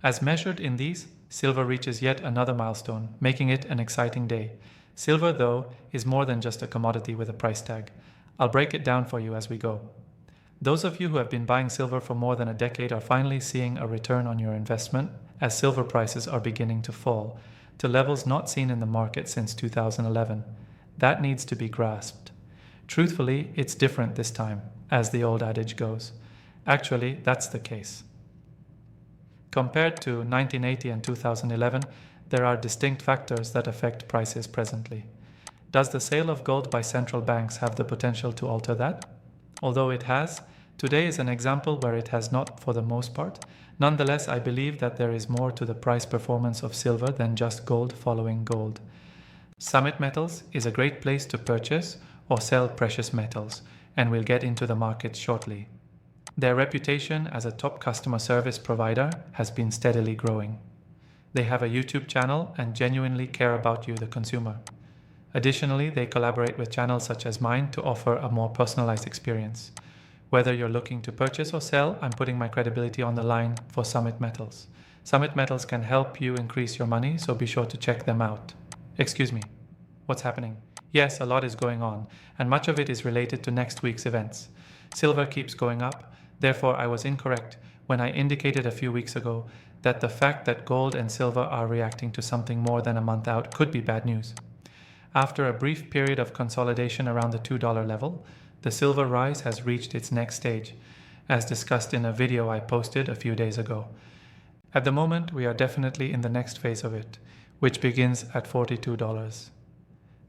As measured in these, silver reaches yet another milestone, making it an exciting day. Silver, though, is more than just a commodity with a price tag. I'll break it down for you as we go. Those of you who have been buying silver for more than a decade are finally seeing a return on your investment as silver prices are beginning to fall to levels not seen in the market since 2011. That needs to be grasped. Truthfully, it's different this time, as the old adage goes. Actually, that's the case. Compared to 1980 and 2011, there are distinct factors that affect prices presently. Does the sale of gold by central banks have the potential to alter that? Although it has, today is an example where it has not for the most part. Nonetheless, I believe that there is more to the price performance of silver than just gold following gold. Summit Metals is a great place to purchase or sell precious metals, and we'll get into the market shortly. Their reputation as a top customer service provider has been steadily growing. They have a YouTube channel and genuinely care about you, the consumer. Additionally, they collaborate with channels such as mine to offer a more personalized experience. Whether you're looking to purchase or sell, I'm putting my credibility on the line for Summit Metals. Summit Metals can help you increase your money, so be sure to check them out. Excuse me, what's happening? Yes, a lot is going on, and much of it is related to next week's events. Silver keeps going up, therefore I was incorrect when I indicated a few weeks ago that the fact that gold and silver are reacting to something more than a month out could be bad news. After a brief period of consolidation around the $2 level, the silver rise has reached its next stage, as discussed in a video I posted a few days ago. At the moment, we are definitely in the next phase of it, which begins at $42.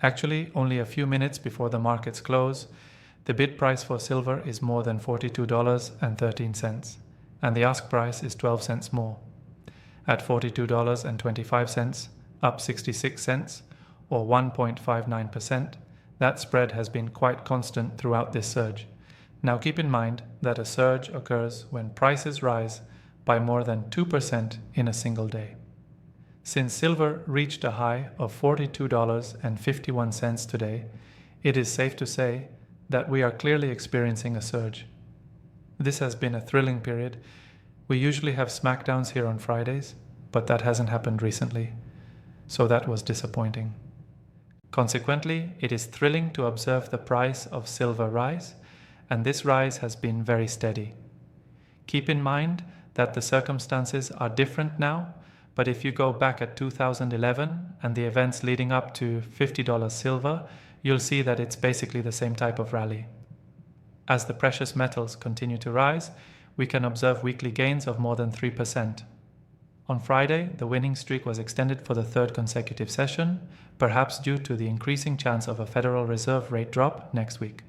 Actually, only a few minutes before the markets close, the bid price for silver is more than $42.13, and the ask price is 12 cents more. At $42.25, up 66 cents, or 1.59%, that spread has been quite constant throughout this surge. Now keep in mind that a surge occurs when prices rise by more than 2% in a single day. Since silver reached a high of $42.51 today, it is safe to say that we are clearly experiencing a surge. This has been a thrilling period. We usually have smackdowns here on Fridays, but that hasn't happened recently, so that was disappointing. Consequently, it is thrilling to observe the price of silver rise, and this rise has been very steady. Keep in mind that the circumstances are different now, but if you go back at 2011 and the events leading up to $50 silver, you'll see that it's basically the same type of rally. As the precious metals continue to rise, we can observe weekly gains of more than 3%. On Friday, the winning streak was extended for the third consecutive session, perhaps due to the increasing chance of a Federal Reserve rate drop next week.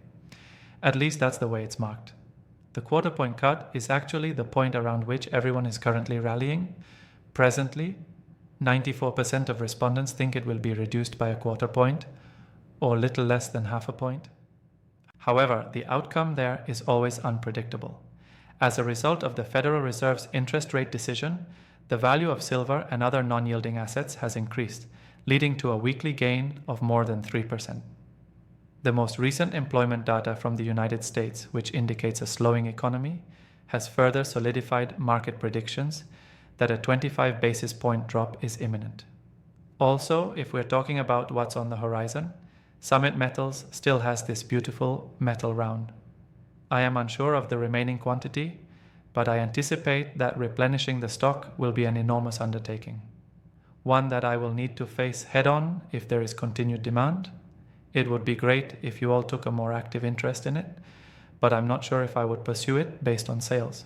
At least that's the way it's marked. The quarter point cut is actually the point around which everyone is currently rallying. Presently, 94% of respondents think it will be reduced by a quarter point, or little less than half a point. However, the outcome there is always unpredictable. As a result of the Federal Reserve's interest rate decision, the value of silver and other non-yielding assets has increased, leading to a weekly gain of more than 3%. The most recent employment data from the United States, which indicates a slowing economy, has further solidified market predictions that a 25 basis point drop is imminent. Also, if we're talking about what's on the horizon, Summit Metals still has this beautiful metal round. I am unsure of the remaining quantity, but I anticipate that replenishing the stock will be an enormous undertaking. One that I will need to face head-on if there is continued demand. It would be great if you all took a more active interest in it, but I'm not sure if I would pursue it based on sales.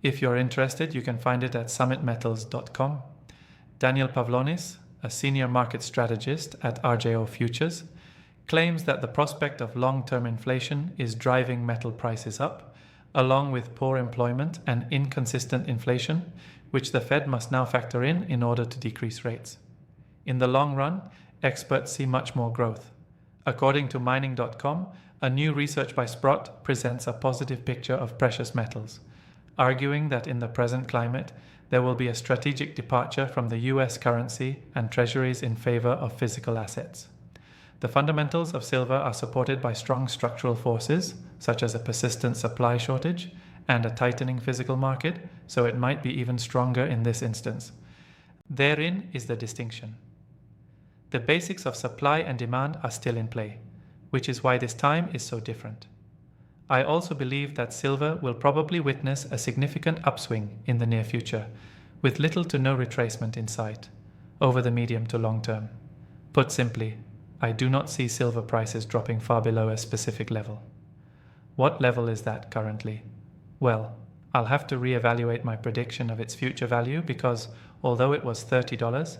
If you're interested, you can find it at summitmetals.com. Daniel Pavlonis, a senior market strategist at RJO Futures, claims that the prospect of long-term inflation is driving metal prices up, along with poor employment and inconsistent inflation, which the Fed must now factor in order to decrease rates. In the long run, experts see much more growth. According to mining.com, a new research by Sprott presents a positive picture of precious metals, arguing that in the present climate, there will be a strategic departure from the US currency and treasuries in favor of physical assets. The fundamentals of silver are supported by strong structural forces, such as a persistent supply shortage and a tightening physical market, so it might be even stronger in this instance. Therein is the distinction. The basics of supply and demand are still in play, which is why this time is so different. I also believe that silver will probably witness a significant upswing in the near future, with little to no retracement in sight, over the medium to long term. Put simply, I do not see silver prices dropping far below a specific level. What level is that currently? Well, I'll have to reevaluate my prediction of its future value because, although it was $30,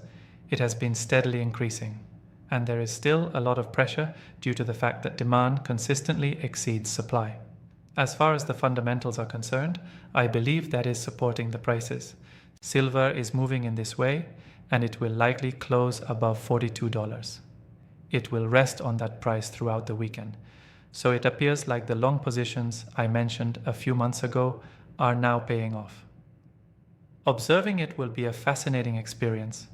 it has been steadily increasing, and there is still a lot of pressure due to the fact that demand consistently exceeds supply. As far as the fundamentals are concerned, I believe that is supporting the prices. Silver is moving in this way, and it will likely close above $42. It will rest on that price throughout the weekend, so it appears like the long positions I mentioned a few months ago are now paying off. Observing it will be a fascinating experience.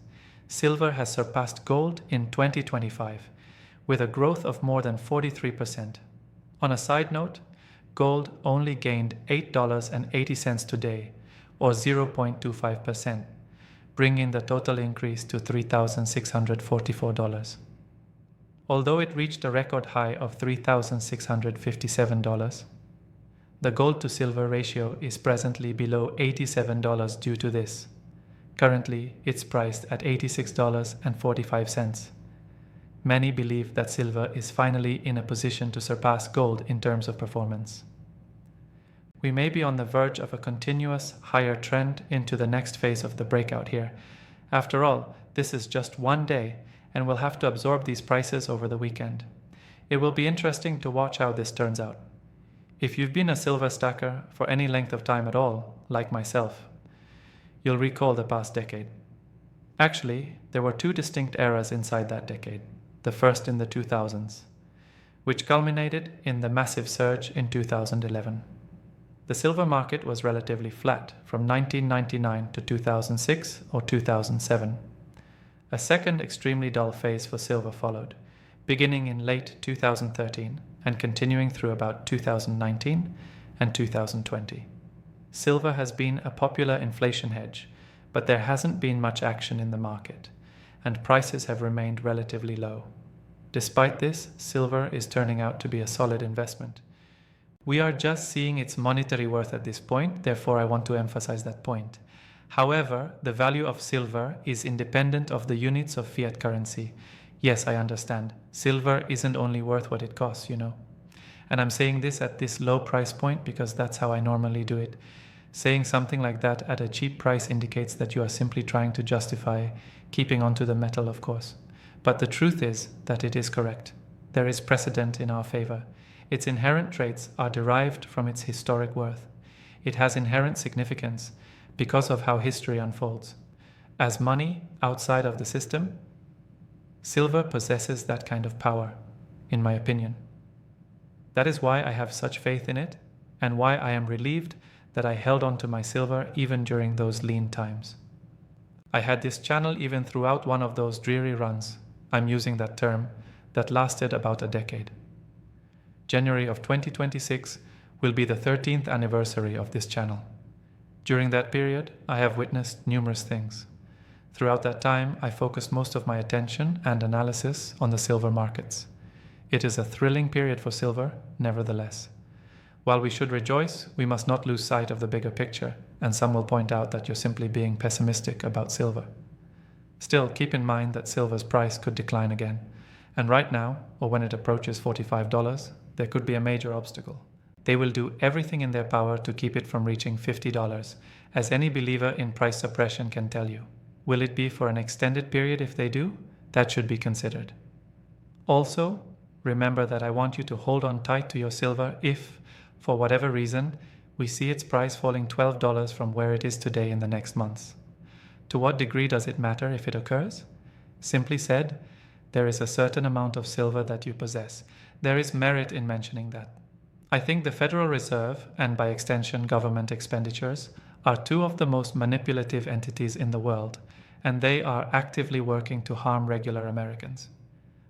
Silver has surpassed gold in 2025, with a growth of more than 43%. On a side note, gold only gained $8.80 today, or 0.25%, bringing the total increase to $3,644. Although it reached a record high of $3,657, the gold to silver ratio is presently below $87 due to this. Currently, it's priced at $86.45. Many believe that silver is finally in a position to surpass gold in terms of performance. We may be on the verge of a continuous higher trend into the next phase of the breakout here. After all, this is just one day, and we'll have to absorb these prices over the weekend. It will be interesting to watch how this turns out. If you've been a silver stacker for any length of time at all, like myself, you'll recall the past decade. Actually, there were two distinct eras inside that decade, the first in the 2000s, which culminated in the massive surge in 2011. The silver market was relatively flat from 1999 to 2006 or 2007. A second extremely dull phase for silver followed, beginning in late 2013 and continuing through about 2019 and 2020. Silver has been a popular inflation hedge, but there hasn't been much action in the market, and prices have remained relatively low. Despite this, silver is turning out to be a solid investment. We are just seeing its monetary worth at this point, therefore I want to emphasize that point. However, the value of silver is independent of the units of fiat currency. Yes, I understand. Silver isn't only worth what it costs, And I'm saying this at this low price point because that's how I normally do it. Saying something like that at a cheap price indicates that you are simply trying to justify keeping onto the metal, of course. But the truth is that it is correct. There is precedent in our favor. Its inherent traits are derived from its historic worth. It has inherent significance because of how history unfolds. As money outside of the system, silver possesses that kind of power, in my opinion. That is why I have such faith in it, and why I am relieved that I held on to my silver even during those lean times. I had this channel even throughout one of those dreary runs, I'm using that term, that lasted about a decade. January of 2026 will be the 13th anniversary of this channel. During that period, I have witnessed numerous things. Throughout that time, I focused most of my attention and analysis on the silver markets. It is a thrilling period for silver, nevertheless. While we should rejoice, we must not lose sight of the bigger picture, and some will point out that you're simply being pessimistic about silver. Still, keep in mind that silver's price could decline again, and right now, or when it approaches $45, there could be a major obstacle. They will do everything in their power to keep it from reaching $50, as any believer in price suppression can tell you. Will it be for an extended period if they do? That should be considered. Also, remember that I want you to hold on tight to your silver if, for whatever reason, we see its price falling $12 from where it is today in the next months. To what degree does it matter if it occurs? Simply said, there is a certain amount of silver that you possess. There is merit in mentioning that. I think the Federal Reserve, and by extension government expenditures, are two of the most manipulative entities in the world, and they are actively working to harm regular Americans.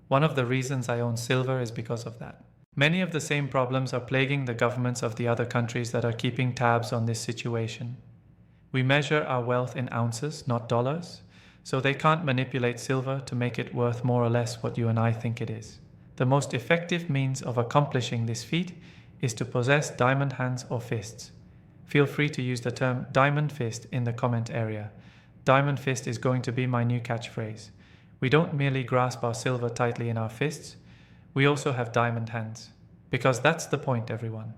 One of the reasons I own silver is because of that. Many of the same problems are plaguing the governments of the other countries that are keeping tabs on this situation. We measure our wealth in ounces, not dollars, so they can't manipulate silver to make it worth more or less what you and I think it is. The most effective means of accomplishing this feat is to possess diamond hands or fists. Feel free to use the term diamond fist in the comment area. Diamond fist is going to be my new catchphrase. We don't merely grasp our silver tightly in our fists, we also have diamond hands. Because that's the point, everyone.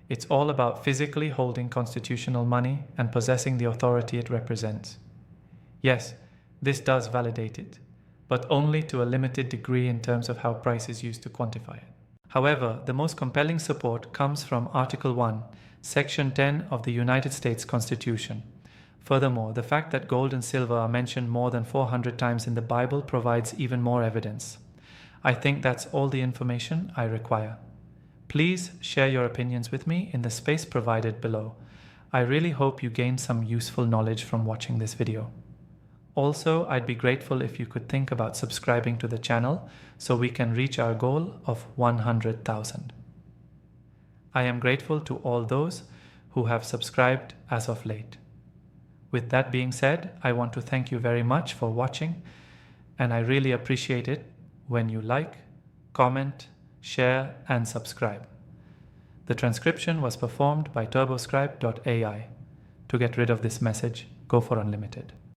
It's all about physically holding constitutional money and possessing the authority it represents. Yes, this does validate it, but only to a limited degree in terms of how price is used to quantify it. However, the most compelling support comes from Article 1, Section 10 of the United States Constitution. Furthermore, the fact that gold and silver are mentioned more than 400 times in the Bible provides even more evidence. I think that's all the information I require. Please share your opinions with me in the space provided below. I really hope you gained some useful knowledge from watching this video. Also, I'd be grateful if you could think about subscribing to the channel so we can reach our goal of 100,000. I am grateful to all those who have subscribed as of late. With that being said, I want to thank you very much for watching, and I really appreciate it when you like, comment, share, and subscribe. The transcription was performed by turboscribe.ai. To get rid of this message, go for unlimited.